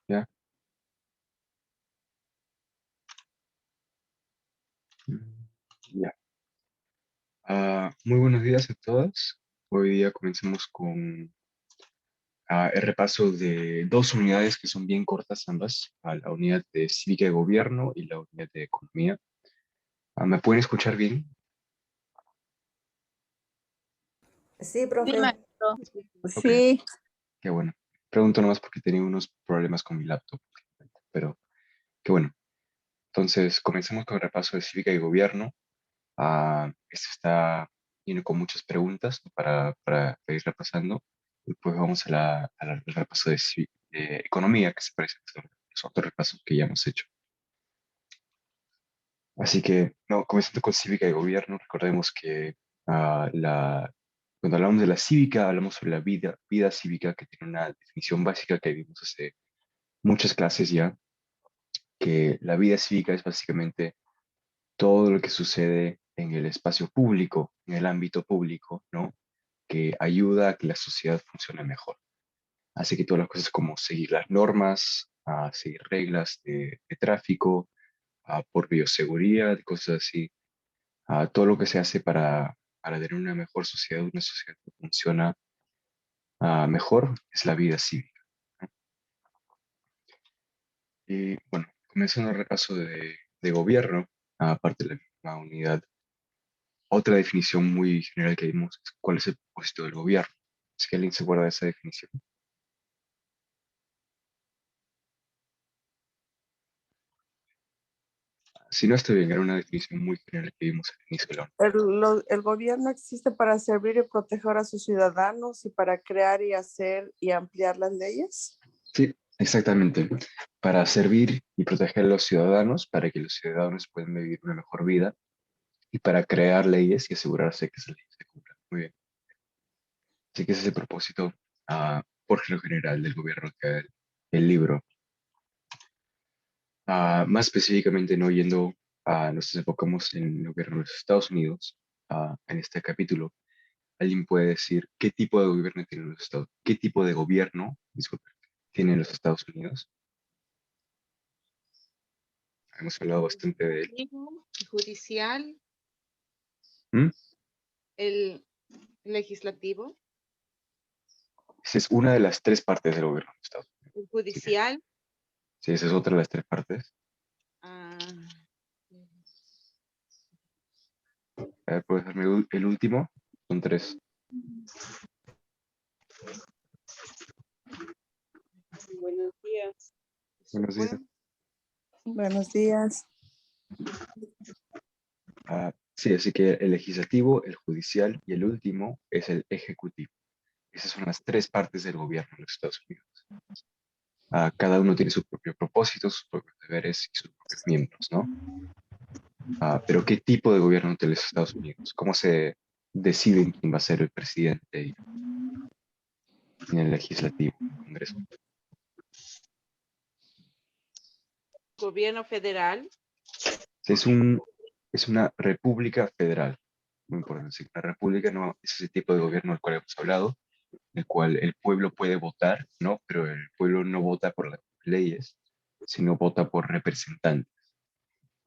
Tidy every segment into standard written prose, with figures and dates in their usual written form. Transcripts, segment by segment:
¿Ya? Mm, Ya. Muy buenos días a todas. Hoy día comencemos con el repaso de dos unidades que son bien cortas ambas, la unidad de Cívica y Gobierno y la unidad de Economía. ¿Me pueden escuchar bien? Sí, Sí, profe. maestro. Ok, Sí, qué bueno. Pregunto nomás porque tenía unos problemas con mi laptop, pero qué bueno. Entonces, comencemos con el repaso de Cívica y Gobierno. Este está lleno con muchas preguntas, ¿no? para ir repasando. Y pues vamos al repaso de economía, que se parece a los otros repasos que ya hemos hecho. Así que, no, comenzando con cívica y gobierno, recordemos que cuando hablamos de la cívica, hablamos sobre la vida cívica, que tiene una definición básica que vimos hace muchas clases ya, que la vida cívica es básicamente todo lo que sucede en el espacio público, en el ámbito público, ¿no? Que ayuda a que la sociedad funcione mejor. Así que todas las cosas como seguir las normas, seguir reglas de tráfico, por bioseguridad, cosas así, todo lo que se hace para tener una mejor sociedad, una sociedad que funciona mejor, es la vida cívica, ¿no? Y bueno, comenzando el repaso de gobierno, aparte de la misma unidad. Otra definición muy general que vimos es cuál es el propósito del gobierno. Si alguien se acuerda de esa definición. Si no estoy bien, era una definición muy general que vimos al inicio de la el gobierno existe para servir y proteger a sus ciudadanos y para crear y hacer y ampliar las leyes. Sí, exactamente. Para servir y proteger a los ciudadanos, para que los ciudadanos puedan vivir una mejor vida y para crear leyes y asegurarse que esas leyes se cumplan. Muy bien. Así que ese es el propósito, por lo general, del gobierno que da el libro. Más específicamente, no yendo nos enfocamos en el gobierno de los Estados Unidos, en este capítulo. ¿Alguien puede decir qué tipo de gobierno tienen los Estados qué tipo de gobierno, disculpe, tienen los Estados Unidos? Hemos hablado bastante de él. El judicial, ¿Mm? el legislativo, Esa es una de las tres partes del gobierno de Estados Unidos. el Así que, judicial, sí, esa es otra de las tres partes. ah, A ver, ¿puedes darme el último? Son tres. buenos días. Buenos días. Buenos días. Sí, así que el legislativo, el judicial y el último es el ejecutivo. Esas son las tres partes del gobierno de los Estados Unidos. Cada uno tiene su propio propósito, sus propios deberes y sus propios miembros, ¿no? Pero ¿qué tipo de gobierno tiene los Estados Unidos? ¿Cómo se deciden quién va a ser el presidente y el legislativo, el Congreso? Gobierno federal, Sí, es una república federal. Muy importante. Sí, la república no es ese tipo de gobierno del cual hemos hablado, en el cual el pueblo puede votar, ¿no? Pero el pueblo no vota por las leyes, sino vota por representantes.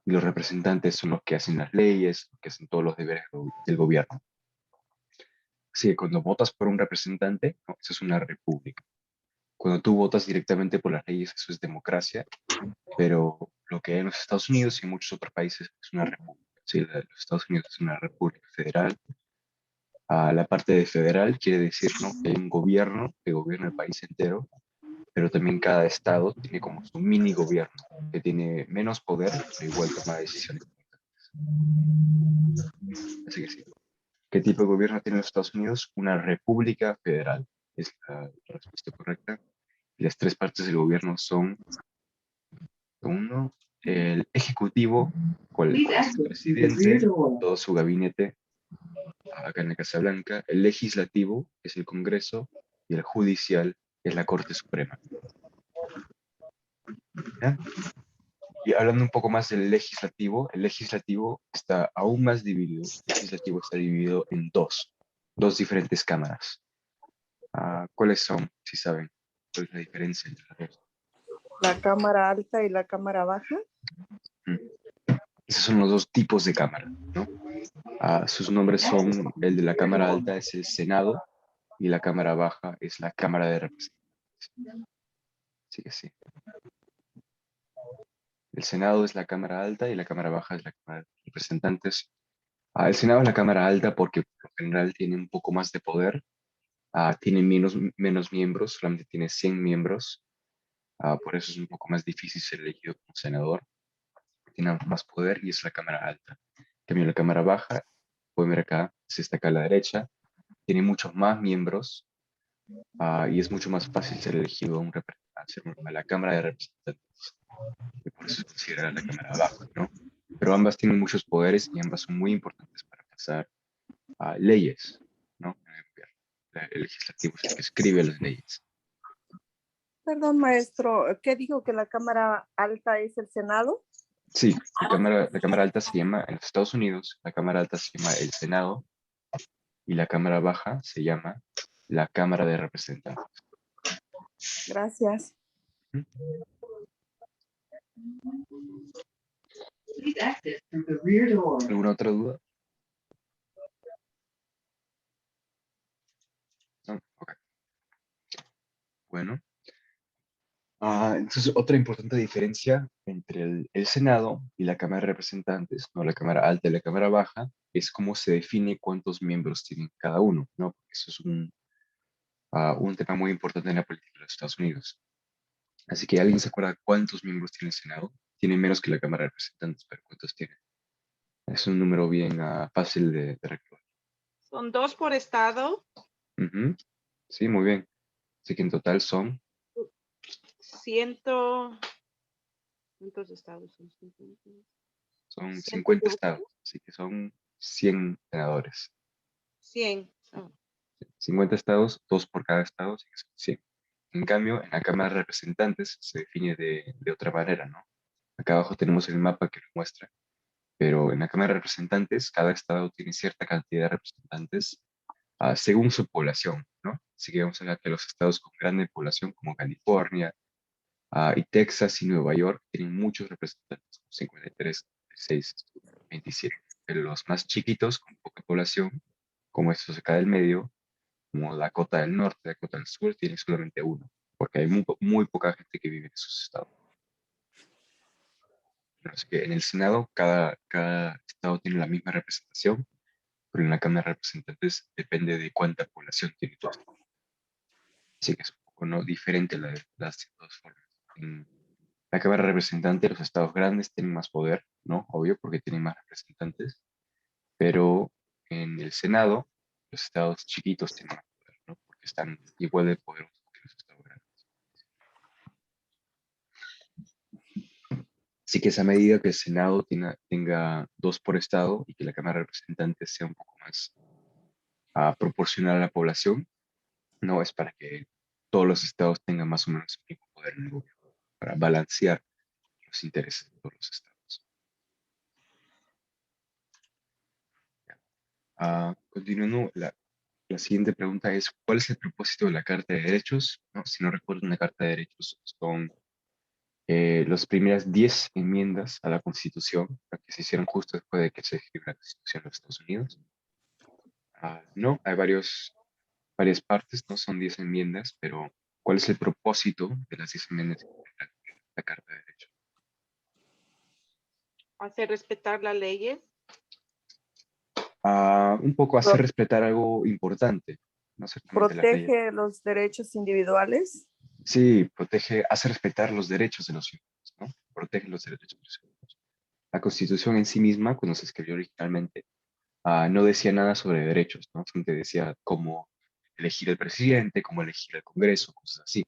Y los representantes son los que hacen las leyes, los que hacen todos los deberes del gobierno. Así que cuando votas por un representante, ¿no? Eso es una república. Cuando tú votas directamente por las leyes, eso es democracia, pero lo que hay en los Estados Unidos y en muchos otros países es una república. Sí, los Estados Unidos es una república federal. La parte de federal quiere decir, ¿no? Que hay un gobierno que gobierna el país entero, pero también cada estado tiene como su mini gobierno, que tiene menos poder, pero igual toma decisiones. Así que sí. ¿Qué tipo de gobierno tiene los Estados Unidos? Una república federal. Es la respuesta correcta. Y las tres partes del gobierno son, uno, el ejecutivo, cual es el presidente, todo su gabinete, acá en la Casa Blanca, el legislativo, que es el Congreso, y el judicial, que es la Corte Suprema. ¿Ya? Y hablando un poco más del legislativo, el legislativo está aún más dividido. El legislativo está dividido en dos diferentes cámaras. ¿Cuáles son, si saben? ¿Cuál es la diferencia entre las dos? la cámara alta y la cámara baja. Esos son los dos tipos de cámara, ¿no? Sus nombres son, el de la cámara alta es el Senado y la cámara baja es la Cámara de Representantes. Así que sí. El Senado es la cámara alta y la cámara baja es la Cámara de Representantes. El Senado es la cámara alta porque por lo general tiene un poco más de poder. Tiene menos miembros, solamente tiene 100 miembros. Por eso es un poco más difícil ser elegido como senador. Tiene más poder y es la cámara alta. En cambio, la cámara baja, pueden ver acá, es esta acá a la derecha, tiene muchos más miembros y es mucho más fácil ser elegido a la Cámara de Representantes. Y por eso se considera la cámara baja, ¿no? Pero ambas tienen muchos poderes y ambas son muy importantes para pasar leyes, ¿no? En el gobierno. El legislativo es el que escribe las leyes. Perdón, maestro, ¿qué dijo que la cámara alta es el Senado? Sí, la cámara alta se llama, en los Estados Unidos, la cámara alta se llama el Senado y la cámara baja se llama la Cámara de Representantes. Gracias. ¿Alguna otra duda? No, ok. Bueno. Entonces, otra importante diferencia entre el Senado y la Cámara de Representantes, no la Cámara Alta y la Cámara Baja, es cómo se define cuántos miembros tienen cada uno, ¿no? Porque eso es un tema muy importante en la política de los Estados Unidos. Así que, ¿alguien se acuerda cuántos miembros tiene el Senado? Tiene menos que la Cámara de Representantes, pero ¿cuántos tiene? Es un número bien fácil de recordar. Son 2 por estado. Ujú. Sí, muy bien. Así que en total son 100. ¿Cuántos estados son? 50 estados, así que son 100 senadores. 100. 50 estados, 2 por cada estado, así que son 100. En cambio, en la Cámara de Representantes se define de otra manera, ¿no? Acá abajo tenemos el mapa que lo muestra, pero en la Cámara de Representantes cada estado tiene cierta cantidad de representantes según su población, ¿no? Así que vamos a ver que los estados con grande población como California y Texas y Nueva York tienen muchos representantes, 53, 36, 27. Pero los más chiquitos con poca población, como estos acá del medio, como Dakota del Norte, Dakota del Sur, tiene solamente uno, porque hay muy poca gente que vive en esos estados. Pero es que en el Senado cada estado tiene la misma representación, pero en la Cámara de Representantes depende de cuánta población tiene tu estado. Así que es un poco ¿no? diferente las dos formas. En la Cámara de Representantes, los estados grandes tienen más poder, ¿no? Obvio, porque tienen más representantes, pero en el Senado, los estados chiquitos tienen más poder, ¿no? Porque están igual de poderosos que los estados grandes. Así que esa medida que el Senado tenga 2 por estado y que la Cámara de Representantes sea un poco más proporcional a la población, no es para que todos los estados tengan más o menos el mismo poder en el gobierno, para balancear los intereses de todos los estados. Continuando, la siguiente pregunta es, ¿cuál es el propósito de la Carta de Derechos? ¿No? Si no recuerdo, una Carta de Derechos son las primeras 10 enmiendas a la Constitución, que se hicieron justo después de que se escribió la Constitución de los Estados Unidos. No, hay varias partes, no son 10 enmiendas, pero ¿cuál es el propósito de las 10 enmiendas de la Carta de Derechos? Hacer respetar las leyes. Un poco hacer respetar algo importante, no ciertamente las leyes. Protege los derechos individuales. Sí, hace respetar los derechos de los ciudadanos, ¿no? Protege los derechos de los ciudadanos. La Constitución en sí misma, cuando se escribió originalmente, no decía nada sobre derechos, ¿no? Solamente decía cómo elegir el presidente, cómo elegir el Congreso, cosas así,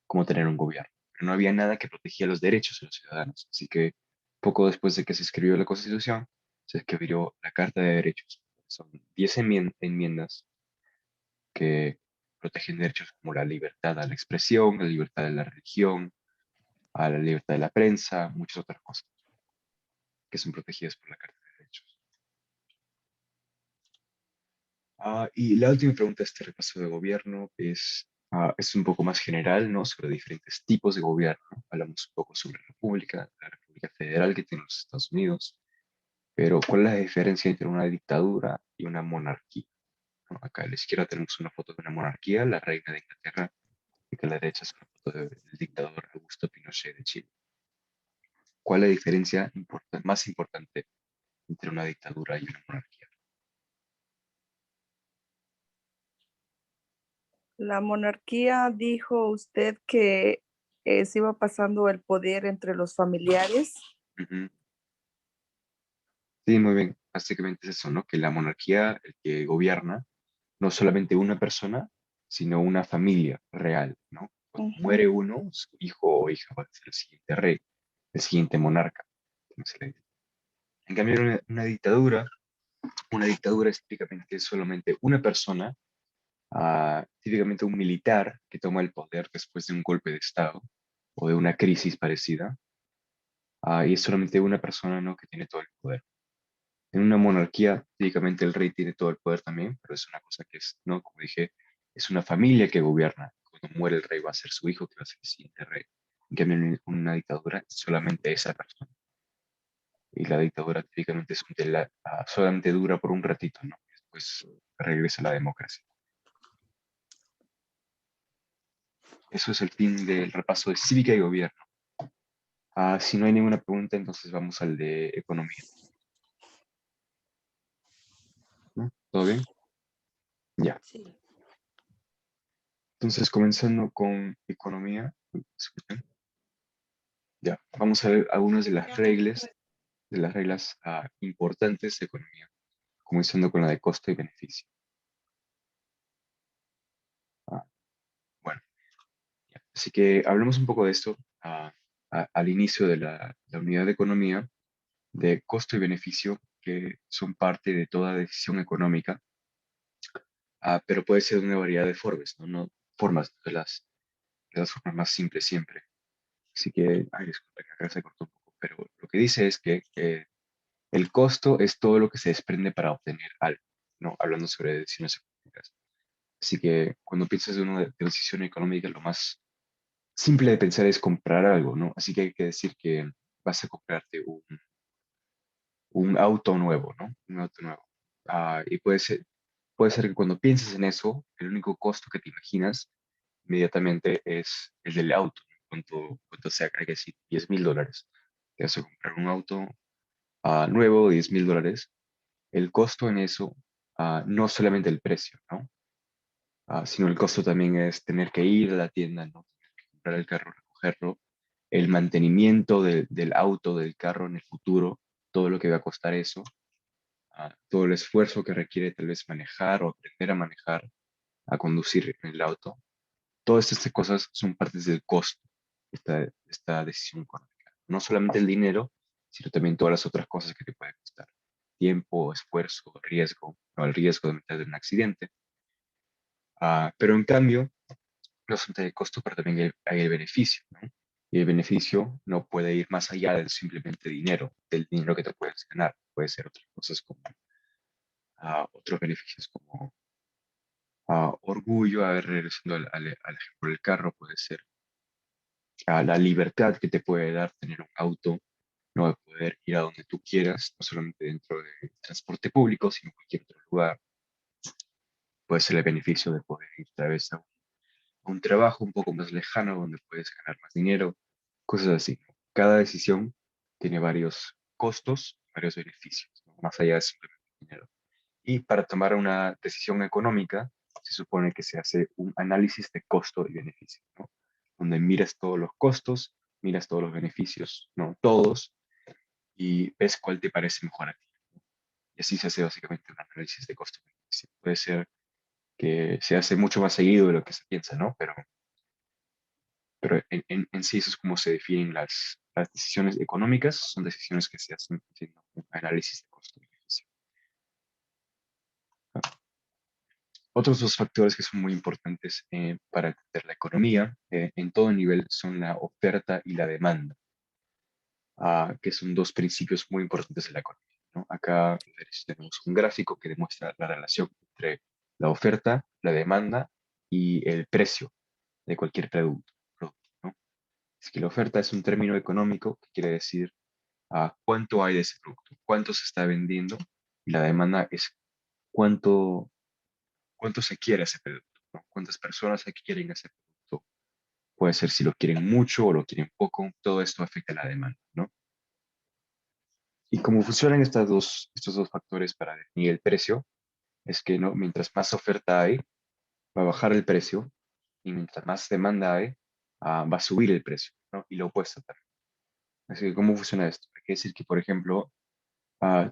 cómo tener un gobierno. Pero no había nada que protegía los derechos de los ciudadanos. Así que poco después de que se escribió la Constitución, se escribió la Carta de Derechos. Son 10 enmiendas que protegen derechos como la libertad a la expresión, la libertad de la religión, a la libertad de la prensa, muchas otras cosas que son protegidas por la Carta de Derechos. Y la última pregunta de este repaso de gobierno es, Es un poco más general, ¿no? Sobre diferentes tipos de gobierno. Hablamos un poco sobre la República Federal que tiene los Estados Unidos, pero ¿cuál es la diferencia entre una dictadura y una monarquía? ¿No? Acá a la izquierda tenemos una foto de una monarquía, la reina de Inglaterra, y que a la derecha es una foto del dictador Augusto Pinochet de Chile. ¿Cuál es la diferencia más importante entre una dictadura y una monarquía? La monarquía, dijo usted que se iba pasando el poder entre los familiares. Ujú. Sí, muy bien. Básicamente es eso, ¿no? Que la monarquía, el que gobierna, no solamente una persona, sino una familia real, ¿no? Cuando Ujú. muere uno, su hijo o hija va a ser el siguiente rey, el siguiente monarca, como se le dice. En cambio, una dictadura es típicamente solamente una persona, típicamente un militar que toma el poder después de un golpe de Estado o de una crisis parecida, y es solamente una persona, ¿no? Que tiene todo el poder. En una monarquía, típicamente el rey tiene todo el poder también, pero es una cosa que es, ¿no? Como dije, es una familia que gobierna. Cuando muere el rey va a ser su hijo que va a ser el siguiente rey. En cambio, en una dictadura, es solamente esa persona. Y la dictadura típicamente solamente dura por un ratito, ¿no? Después regresa la democracia. Eso es el fin del repaso de cívica y gobierno. Si no hay ninguna pregunta, entonces vamos al de economía, ¿no? ¿Todo bien? Ya. Sí. Entonces, comenzando con economía, ¿escuchan? Ya, vamos a ver algunas de las reglas importantes de economía, comenzando con la de costo y beneficio. Ah, bueno, ya. Así que hablemos un poco de esto al inicio de la unidad de economía, de costo y beneficio, que son parte de toda decisión económica, pero puede ser de una variedad de formas, ¿no? Formas de las formas más simples siempre. Así que, ay, disculpa, que acá se cortó un poco, pero lo que dice es que el costo es todo lo que se desprende para obtener algo, ¿no? Hablando sobre decisiones económicas. Así que cuando piensas en una decisión económica, lo más simple de pensar es comprar algo, ¿no? Así que hay que decir que vas a comprarte un auto nuevo, ¿no? Un auto nuevo. Y puede ser que cuando pienses en eso, el único costo que te imaginas inmediatamente es el del auto, ¿no? Cuánto sea, hay que decir, $10,000. Te vas a comprar un auto nuevo, $10,000. El costo en eso, no solamente el precio, ¿no? Sino el costo también es tener que ir a la tienda, ¿no? Tener que comprar el carro, recogerlo, el mantenimiento del auto, del carro en el futuro, todo lo que va a costar eso, todo el esfuerzo que requiere tal vez manejar o aprender a manejar, a conducir el auto. Todas estas cosas son partes del costo de esta decisión económica. No solamente el dinero, sino también todas las otras cosas que te pueden costar. Tiempo, esfuerzo, riesgo, no, el riesgo de meter en un accidente. Pero en cambio, no solamente hay el costo, pero también hay el beneficio, ¿no? Y el beneficio no puede ir más allá del simplemente dinero, del dinero que te puedes ganar. Puede ser otras cosas como otros beneficios como orgullo, a ver, regresando al ejemplo del carro, puede ser la libertad que te puede dar tener un auto, no de poder ir a donde tú quieras, no solamente dentro del transporte público, sino en cualquier otro lugar. Puede ser el beneficio de poder ir tal vez a un trabajo un poco más lejano donde puedes ganar más dinero, cosas así, ¿no? Cada decisión tiene varios costos, varios beneficios, ¿no? Más allá de simplemente dinero. Y para tomar una decisión económica, se supone que se hace un análisis de costo y beneficio, ¿no? Donde miras todos los costos, miras todos los beneficios, no todos, y ves cuál te parece mejor a ti. Y así se hace básicamente un análisis de costo y beneficio. Puede ser que se hace mucho más seguido de lo que se piensa, ¿no? Pero en sí eso es como se definen las decisiones económicas, son decisiones que se hacen haciendo un análisis de costo y beneficio. Otros dos factores que son muy importantes para entender la economía en todo nivel son la oferta y la demanda, que son dos principios muy importantes de la economía, ¿no? Acá a la derecha tenemos un gráfico que demuestra la relación entre la oferta, la demanda y el precio de cualquier producto, ¿no? Es que la oferta es un término económico que quiere decir cuánto hay de ese producto, cuánto se está vendiendo, y la demanda es cuánto, cuánto se quiere ese producto, ¿no? Cuántas personas se quieren ese producto. Puede ser si lo quieren mucho o lo quieren poco, todo esto afecta a la demanda, ¿no? Y cómo funcionan estos dos factores para definir el precio, es que, ¿no? Mientras más oferta hay, va a bajar el precio, y mientras más demanda hay, va a subir el precio, ¿no? Y lo opuesto también. Así que, ¿cómo funciona esto? Quiere decir que, por ejemplo,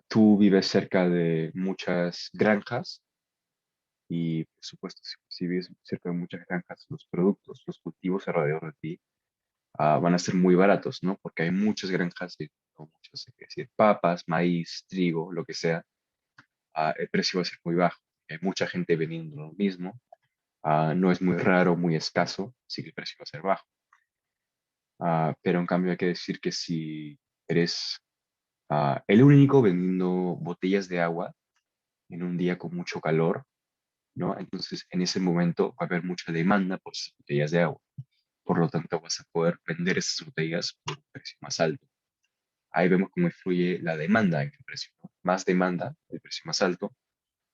tú vives cerca de muchas granjas y, por supuesto, si vives cerca de muchas granjas, los productos, los cultivos alrededor de ti van a ser muy baratos, ¿no? Porque hay muchas granjas de muchas, es decir, papas, maíz, trigo, lo que sea, el precio va a ser muy bajo. Hay mucha gente vendiendo lo mismo, no es muy raro, muy escaso, así que el precio va a ser bajo. Pero en cambio hay que decir que si eres el único vendiendo botellas de agua en un día con mucho calor, ¿no? Entonces en ese momento va a haber mucha demanda por esas botellas de agua. Por lo tanto, vas a poder vender esas botellas por un precio más alto. Ahí vemos cómo influye la demanda en el precio, ¿no? Más demanda, el precio más alto,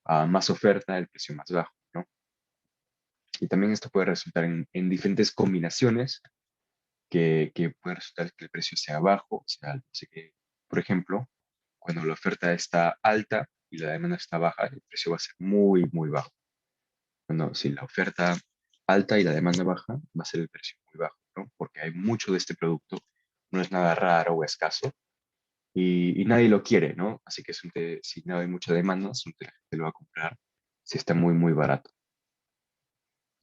más oferta, el precio más bajo, ¿no? Y también esto puede resultar en diferentes combinaciones que puede resultar que el precio sea bajo, o sea alto. Así que, por ejemplo, cuando la oferta está alta y la demanda está baja, el precio va a ser muy, muy bajo. Cuando si la oferta alta y la demanda baja, va a ser el precio muy bajo, ¿no? Porque hay mucho de este producto, no es nada raro o escaso, y nadie lo quiere, ¿no? Así que si no hay mucha demanda, la gente lo va a comprar si está muy, muy barato.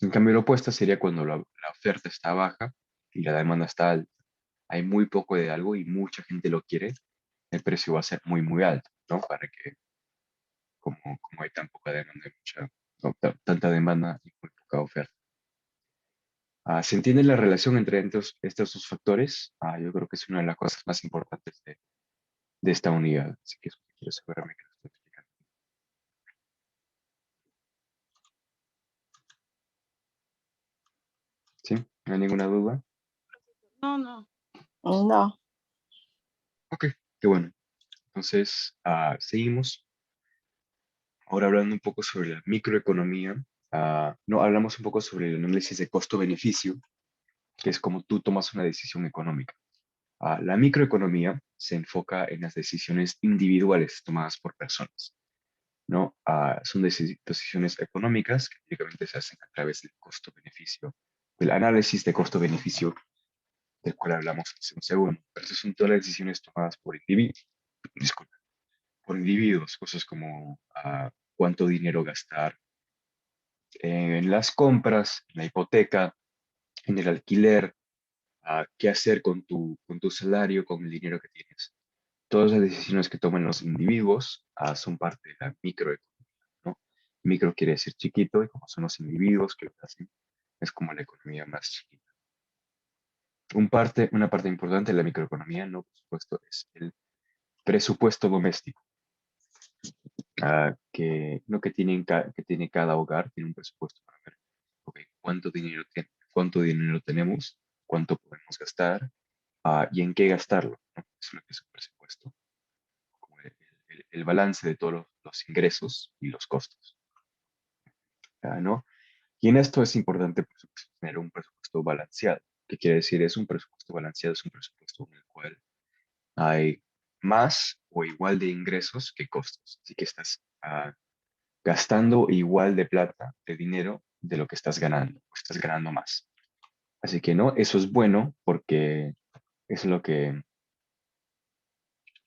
En cambio, lo opuesto sería cuando la oferta está baja y la demanda está alta. Hay muy poco de algo y mucha gente lo quiere, el precio va a ser muy, muy alto, ¿no? Para que, como hay tan poca demanda, no, tanta demanda y muy poca oferta. ¿Se entiende la relación entre estos dos factores? Yo creo que es una de las cosas más importantes de esta unidad. Así que eso quiero asegurarme que lo estoy explicando. ¿Sí? ¿No hay ninguna duda? No, no. No. Ok, qué bueno. Entonces, seguimos. Ahora hablando un poco sobre la microeconomía. No, hablamos un poco sobre el análisis de costo-beneficio, que es como tú tomas una decisión económica. La microeconomía se enfoca en las decisiones individuales tomadas por personas, ¿no? Son decisiones económicas que típicamente se hacen a través del costo-beneficio, del análisis de costo-beneficio del cual hablamos hace un segundo. Pero estas son todas las decisiones tomadas por individuos, disculpa, por individuos, cosas como cuánto dinero gastar en las compras, en la hipoteca, en el alquiler, qué hacer con tu salario, con el dinero que tienes. Todas las decisiones que toman los individuos son parte de la microeconomía, ¿no? Micro quiere decir chiquito, y como son los individuos que lo hacen, es como la economía más chiquita. Una parte importante de la microeconomía, ¿no? Por supuesto, es el presupuesto doméstico, ¿no? Que tiene cada hogar, tiene un presupuesto para ver, ok, cuánto dinero tenemos, cuánto podemos gastar, y en qué gastarlo, ¿no? Eso es lo que es un presupuesto, como el balance de todos los ingresos y los costos, ¿no? Y en esto es importante, por supuesto, tener un presupuesto balanceado. ¿Qué quiere decir? Es un presupuesto balanceado, es un presupuesto en el cual hay más o igual de ingresos que costos. Así que estás gastando igual de plata, de dinero, de lo que estás ganando, o estás ganando más. Así que no, eso es bueno porque es lo que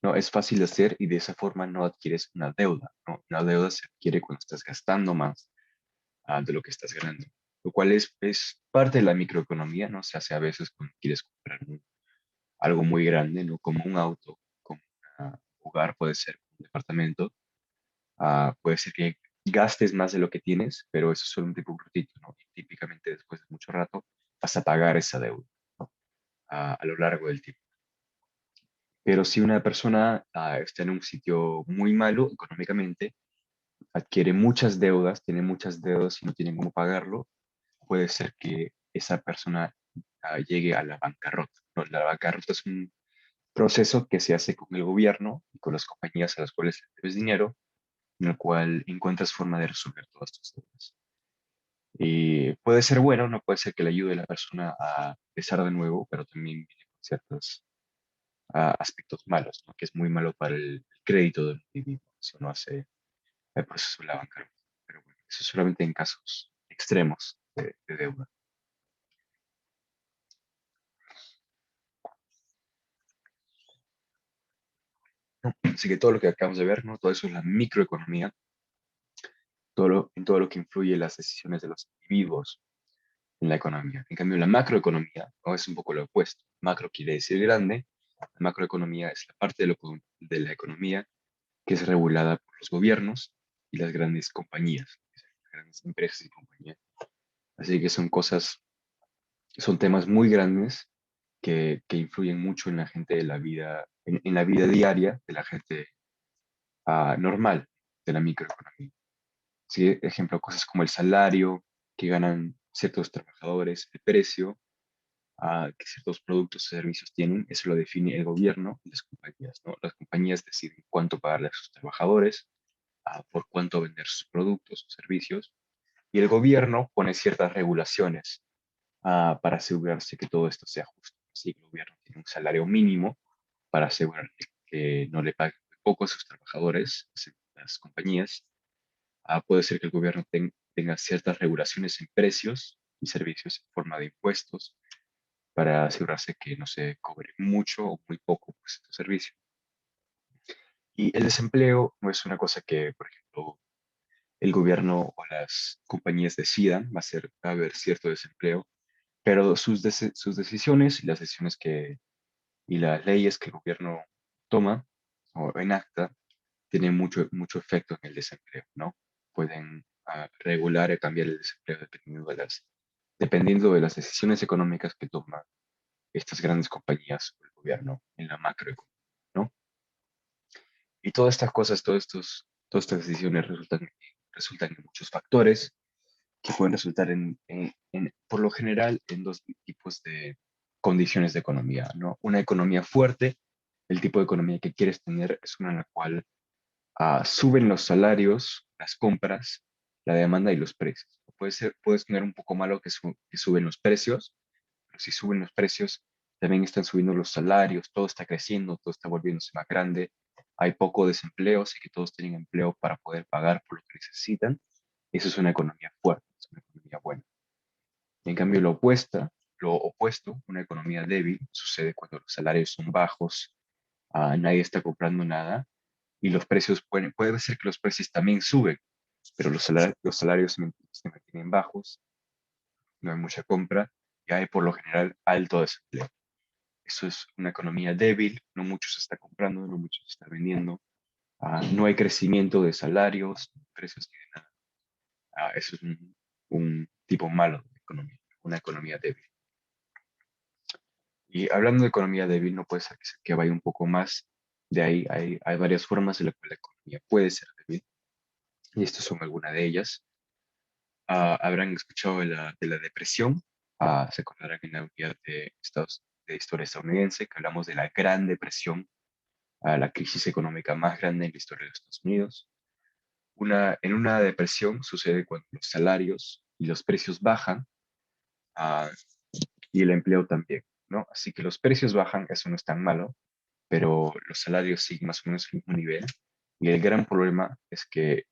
no es fácil de hacer, y de esa forma no adquieres una deuda, ¿no? Una deuda se adquiere cuando estás gastando más de lo que estás ganando, lo cual es parte de la microeconomía, ¿no? Se hace a veces cuando quieres comprar algo muy grande, ¿no? Como un auto, como un hogar, puede ser un departamento. Puede ser que gastes más de lo que tienes, pero eso es solamente un ratito, ¿no? Y típicamente después de mucho rato vas a pagar esa deuda, ¿no? A lo largo del tiempo. Pero si una persona está en un sitio muy malo económicamente, adquiere muchas deudas, tiene muchas deudas y no tiene cómo pagarlo, puede ser que esa persona llegue a la bancarrota, ¿no? La bancarrota es un proceso que se hace con el gobierno y con las compañías a las cuales le debes dinero, en el cual encuentras forma de resolver todas tus deudas. Y puede ser bueno, no puede ser que le ayude a la persona a empezar de nuevo, pero también viene con ciertos aspectos malos, ¿no? Que es muy malo para el crédito del individuo si uno hace el proceso de la bancarrota. Pero bueno, eso solamente en casos extremos de deuda. ¿No? Así que todo lo que acabamos de ver, ¿no? Todo eso es la microeconomía, en todo lo que influye en las decisiones de los individuos en la economía. En cambio, la macroeconomía, ¿no? Es un poco lo opuesto. Macro quiere decir grande, la macroeconomía es la parte de la economía que es regulada por los gobiernos y las grandes compañías, las grandes empresas y compañías. Así que son temas muy grandes que influyen mucho en la gente de la vida, en la vida diaria de la gente normal de la microeconomía. Sí, ejemplo, cosas como el salario que ganan ciertos trabajadores, el precio que ciertos productos o servicios tienen, eso lo define el gobierno y las compañías, ¿no? Las compañías deciden cuánto pagarle a sus trabajadores, por cuánto vender sus productos o servicios, y el gobierno pone ciertas regulaciones para asegurarse que todo esto sea justo. Así que el gobierno tiene un salario mínimo para asegurar que no le paguen muy poco a sus trabajadores, las compañías. Puede ser que el gobierno tenga ciertas regulaciones en precios y servicios en forma de impuestos para asegurarse que no se cobre mucho o muy poco por este servicio. Y el desempleo no es una cosa que, por ejemplo, el gobierno o las compañías decidan, va a haber cierto desempleo, pero sus decisiones y las decisiones y las leyes que el gobierno toma o enacta tienen mucho efecto en el desempleo, ¿no? Pueden regular y cambiar el desempleo dependiendo de las decisiones económicas que toman estas grandes compañías o el gobierno en la macroeconomía, ¿no? Y todas estas cosas, todas estas decisiones resultan en muchos factores que pueden resultar por lo general, en dos tipos de condiciones de economía, ¿no? Una economía fuerte, el tipo de economía que quieres tener es una en la cual suben los salarios, las compras, la demanda y los precios. Puedes tener un poco malo que suben los precios, pero si suben los precios, también están subiendo los salarios, todo está creciendo, todo está volviéndose más grande, hay poco desempleo, así que todos tienen empleo para poder pagar por lo que necesitan. Eso es una economía fuerte, es una economía buena. En cambio, lo opuesto, una economía débil, sucede cuando los salarios son bajos, nadie está comprando nada y los precios puede ser que los precios también suben, pero los salarios se mantienen bajos, no hay mucha compra y hay por lo general alto desempleo. Eso es una economía débil, no mucho se está comprando, no mucho se está vendiendo, no hay crecimiento de salarios, precios ni de nada. Eso es un tipo malo de economía, una economía débil. Y hablando de economía débil, no puede ser que vaya un poco más de ahí. Hay varias formas en las cuales la economía puede ser débil, y estas son algunas de ellas. Habrán escuchado de la depresión. Se acordarán en la unidad de historia estadounidense que hablamos de la Gran Depresión, la crisis económica más grande en la historia de los Estados Unidos. En una depresión sucede cuando los salarios y los precios bajan, ah, y el empleo también, ¿no? Así que los precios bajan, eso no es tan malo, pero los salarios siguen más o menos al mismo nivel. Y el gran problema es que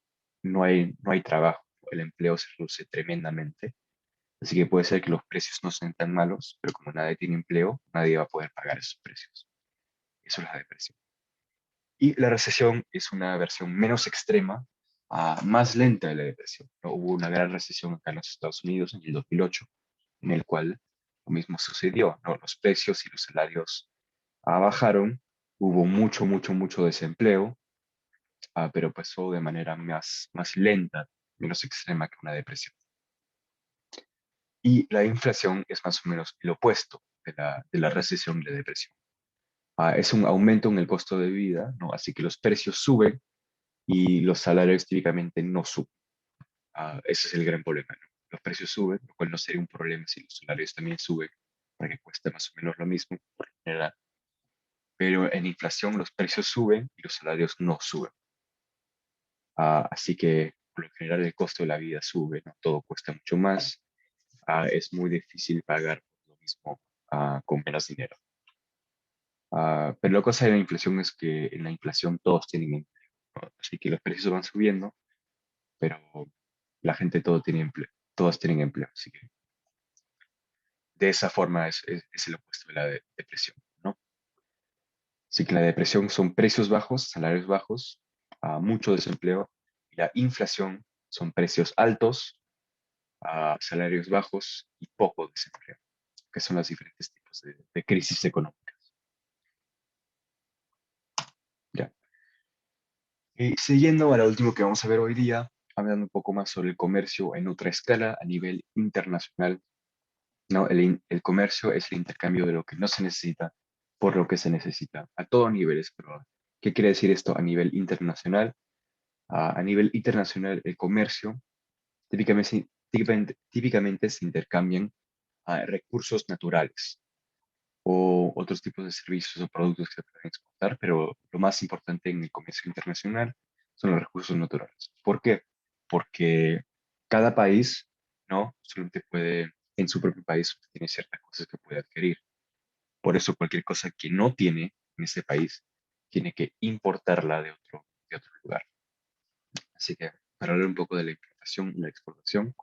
no hay trabajo, el empleo se reduce tremendamente. Así que puede ser que los precios no sean tan malos, pero como nadie tiene empleo, nadie va a poder pagar esos precios. Eso es la depresión. Y la recesión es una versión menos extrema, más lenta de la depresión, ¿no? Hubo una gran recesión acá en los Estados Unidos en el 2008, en el cual lo mismo sucedió, ¿no? Los precios y los salarios bajaron, hubo mucho desempleo, pero pasó de manera más lenta, menos extrema que una depresión. Y la inflación es más o menos el opuesto de la recesión y la depresión. Es un aumento en el costo de vida, ¿no? Así que los precios suben y los salarios típicamente no suben. Ese es el gran problema, ¿no? los precios suben, lo cual no sería un problema si los salarios también suben, porque cuesta más o menos lo mismo por lo general. Pero en inflación los precios suben y los salarios no suben. Así que por lo general el costo de la vida sube, ¿no? Todo cuesta mucho más. Es muy difícil pagar lo mismo con menos dinero. Pero la cosa de la inflación es que en la inflación todos tienen empleo, ¿no? Así que los precios van subiendo, pero la gente todo tiene empleo, todos tienen empleo. Así que de esa forma es el opuesto de la depresión, ¿no? Así que la depresión son precios bajos, salarios bajos, mucho desempleo, y la inflación son precios altos, salarios bajos y poco desempleo, que son los diferentes tipos de crisis económicas. Ya. Y siguiendo a lo último que vamos a ver hoy día, hablando un poco más sobre el comercio en otra escala a nivel internacional, ¿no? El comercio es el intercambio de lo que no se necesita por lo que se necesita, a todos niveles, pero ¿qué quiere decir esto a nivel internacional? A nivel internacional, el comercio típicamente se intercambian recursos naturales o otros tipos de servicios o productos que se pueden exportar, pero lo más importante en el comercio internacional son los recursos naturales. ¿Por qué? Porque cada país, ¿no? Solamente puede, en su propio país, tiene ciertas cosas que puede adquirir. Por eso cualquier cosa que no tiene en ese país, tiene que importarla de otro lugar. Así que para hablar un poco de la importación y la exportación,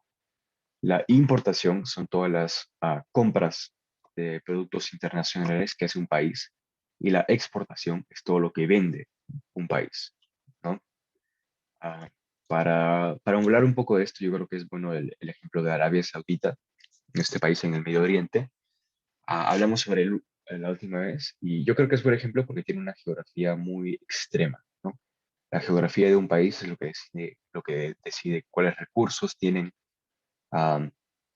la importación son todas las compras de productos internacionales que hace un país y la exportación es todo lo que vende un país, ¿no? Ah, para hablar un poco de esto, yo creo que es bueno el ejemplo de Arabia Saudita, este país en el Medio Oriente. Hablamos sobre él la última vez y yo creo que es buen ejemplo porque tiene una geografía muy extrema, ¿no? La geografía de un país es lo que decide cuáles recursos tienen, am,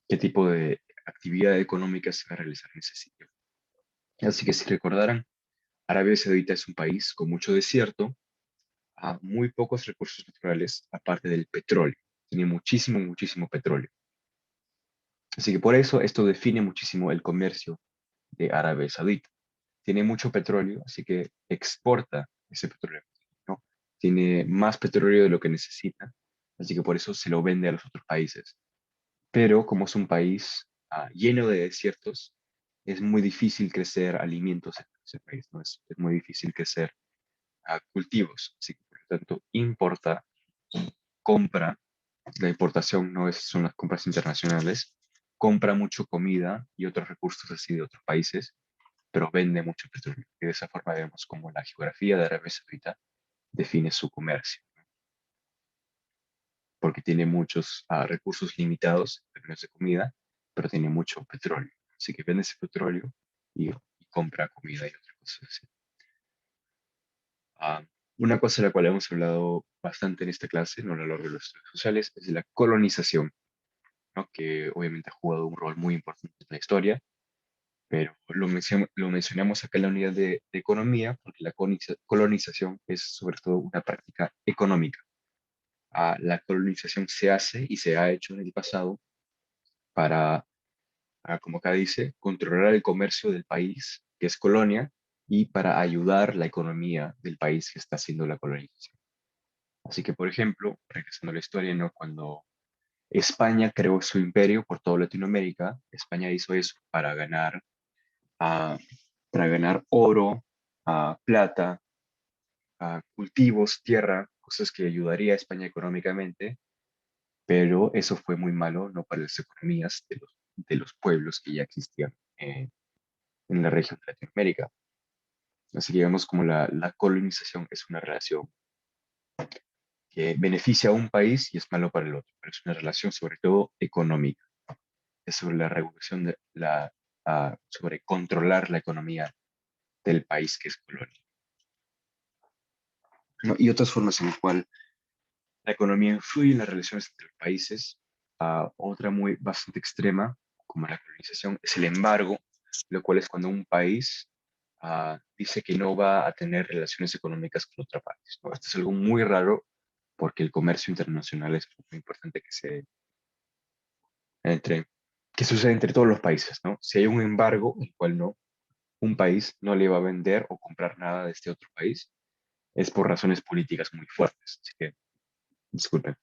qué tipo de actividad económica se va a realizar en ese sitio. Así que si recordaran, Arabia Saudita es un país con mucho desierto, muy pocos recursos naturales, aparte del petróleo. Tiene muchísimo, muchísimo petróleo. Así que por eso esto define muchísimo el comercio de Arabia Saudita. Tiene mucho petróleo, así que exporta ese petróleo, ¿no? Tiene más petróleo de lo que necesita, así que por eso se lo vende a los otros países. Pero como es un país lleno de desiertos, es muy difícil crecer alimentos en ese país, ¿no? Es muy difícil crecer cultivos, así que por lo tanto importa, compra, la importación no son las compras internacionales, compra mucho comida y otros recursos así de otros países, pero vende mucho petróleo. Y de esa forma vemos cómo la geografía de Arabia Saudita define su comercio, porque tiene muchos recursos limitados en términos de comida, pero tiene mucho petróleo. Así que vende ese petróleo y compra comida y otras cosas así. Ah, una cosa de la cual hemos hablado bastante en esta clase, no a lo largo de los estudios sociales, es de la colonización, ¿no? Que obviamente ha jugado un rol muy importante en la historia, pero lo mencionamos acá en la unidad de economía, porque la colonización es sobre todo una práctica económica. La colonización se hace y se ha hecho en el pasado para, como acá dice, controlar el comercio del país, que es colonia, y para ayudar la economía del país que está haciendo la colonización. Así que, por ejemplo, regresando a la historia, ¿no? Cuando España creó su imperio por toda Latinoamérica, España hizo eso ah, para ganar oro, plata, cultivos, tierra, cosas que ayudaría a España económicamente, pero eso fue muy malo, no para las economías de los pueblos que ya existían en la región de Latinoamérica. Así que vemos como la colonización es una relación que beneficia a un país y es malo para el otro, pero es una relación sobre todo económica, es sobre la regulación sobre controlar la economía del país que es colonia, ¿no? Y otras formas en las cuales la economía influye en las relaciones entre los países. Otra bastante extrema, como la colonización, es el embargo, lo cual es cuando un país dice que no va a tener relaciones económicas con otra país, ¿no? Esto es algo muy raro porque el comercio internacional es muy importante que sucede entre todos los países, ¿no? Si hay un embargo, el cual no, un país no le va a vender o comprar nada de este otro país, es por razones políticas muy fuertes. Así que, disculpen.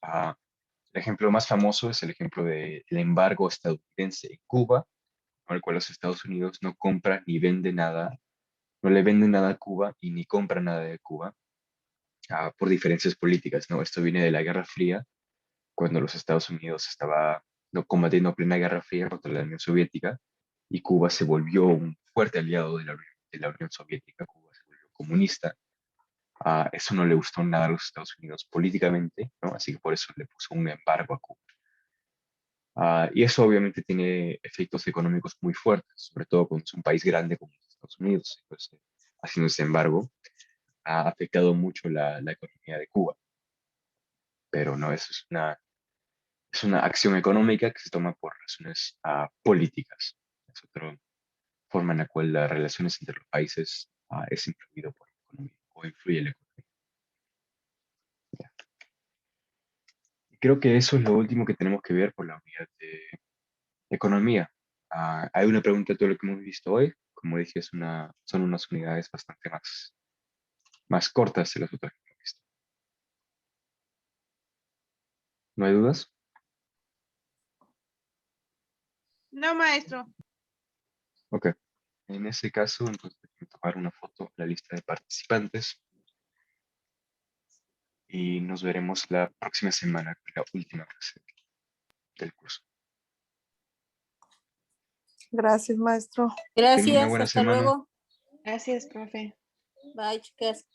Ah, el ejemplo más famoso es el ejemplo del embargo estadounidense en Cuba, con el cual los Estados Unidos no compran ni venden nada, no le venden nada a Cuba y ni compran nada de Cuba, por diferencias políticas, ¿no? Esto viene de la Guerra Fría, cuando los Estados Unidos estaba no, combatiendo plena Guerra Fría contra la Unión Soviética y Cuba se volvió un fuerte aliado de la Unión Soviética, Cuba se volvió comunista. Eso no le gustó nada a los Estados Unidos políticamente, ¿no? Así que por eso le puso un embargo a Cuba. Y eso obviamente tiene efectos económicos muy fuertes, sobre todo cuando es un país grande como los Estados Unidos. Entonces, haciendo ese embargo, ha afectado mucho la economía de Cuba. Pero no, eso es una acción económica que se toma por razones políticas. Es otra forma en la cual las relaciones entre los países es influido por la economía o influye la economía. Y creo que eso es lo último que tenemos que ver por la unidad de economía. Hay una pregunta de todo lo que hemos visto hoy. Como dije, son unas unidades bastante más cortas de las otras que hemos visto. ¿No hay dudas? No, maestro. Ok. En ese caso, entonces, voy a tomar una foto de la lista de participantes y nos veremos la próxima semana con la última clase del curso. Gracias, maestro. Tengan una Gracias, buena hasta semana. luego. Gracias, profe. Bye, chicas.